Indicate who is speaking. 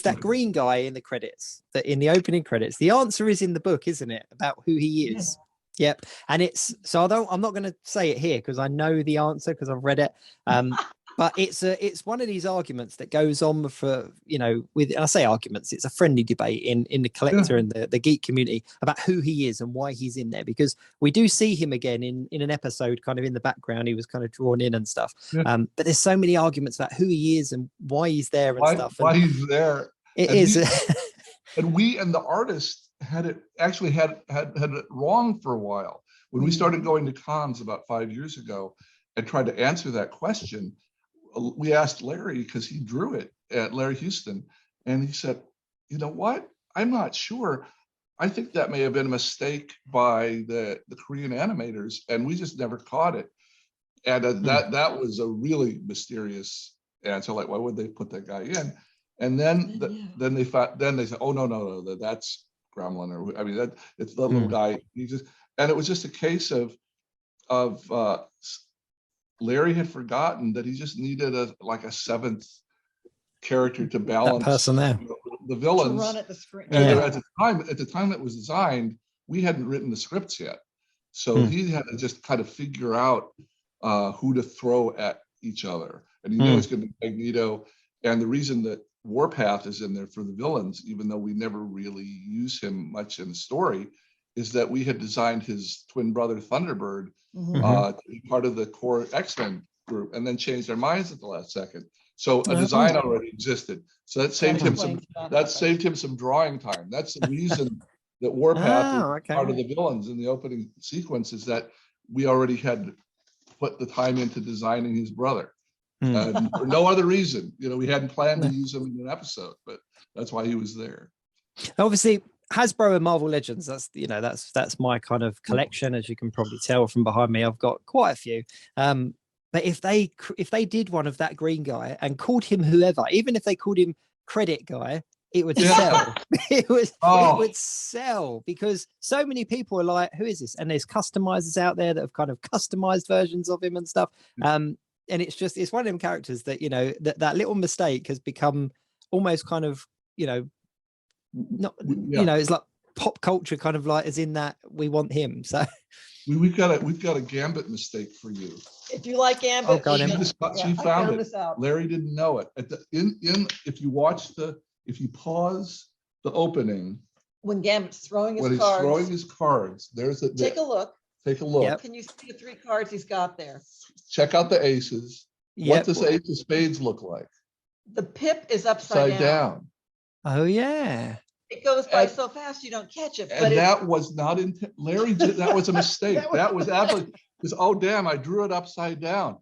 Speaker 1: that green guy in the credits, that in the opening credits. The answer is in the book, isn't it? About who he is. Yep. And it's so I'm not going to say it here because I know the answer because I've read it. But it's one of these arguments that goes on for, I say arguments, it's a friendly debate in the collector and the geek community about who he is and why he's in there, because we do see him again in an episode kind of in the background. He was kind of drawn in and stuff. But there's so many arguments about who he is and why he's there and stuff.
Speaker 2: Why he's there.
Speaker 1: It is.
Speaker 2: And the artist had it wrong for a while. When we started going to cons about 5 years ago and tried to answer that question, we asked Larry, because he drew it, at Larry Houston, and he said, you know what? I'm not sure. I think that may have been a mistake by the Korean animators, and we just never caught it. And that was a really mysterious answer. Like, why would they put that guy in? And then they said, oh no, that's Gremlin, or I mean it's the little guy. And it was just a case of Larry had forgotten that he just needed a seventh character to balance
Speaker 1: that person there.
Speaker 2: The villains.
Speaker 3: To run at the screen.
Speaker 2: And at the time it was designed, we hadn't written the scripts yet, so he had to just kind of figure out who to throw at each other. And he knew it's going to be Magneto. And the reason that Warpath is in there for the villains, even though we never really use him much in the story, is that we had designed his twin brother Thunderbird to be part of the core xmen group, and then changed our minds at the last second. So a design already existed. So that saved him some drawing time. That's the reason that Warpath is part of the villains in the opening sequence, is that we already had put the time into designing his brother. For no other reason. We hadn't planned to use him in an episode, but that's why he was there.
Speaker 1: Obviously, Hasbro and Marvel Legends, that's my kind of collection, as you can probably tell from behind me. I've got quite a few. But if they did one of that green guy and called him whoever, even if they called him Credit Guy, it would sell. It would sell, because so many people are like, who is this? And there's customizers out there that have kind of customized versions of him and stuff. And it's one of them characters that, that little mistake has become almost kind of, it's like pop culture, kind of like, as in that we want him. So
Speaker 2: we've got a Gambit mistake for you.
Speaker 3: If you like Gambit,
Speaker 2: she found it. Larry didn't know it. If you pause the opening,
Speaker 3: when Gambit's throwing his cards,
Speaker 2: there's a
Speaker 3: take a look.
Speaker 1: Yep.
Speaker 3: Can you see the 3 cards he's got there?
Speaker 2: Check out the aces. What does the Ace of Spades look like?
Speaker 3: The pip is upside down.
Speaker 1: Oh yeah.
Speaker 3: It goes by so fast you don't catch it.
Speaker 2: And that was not Larry. That was a mistake. That was absolutely, because, oh damn, I drew it upside down.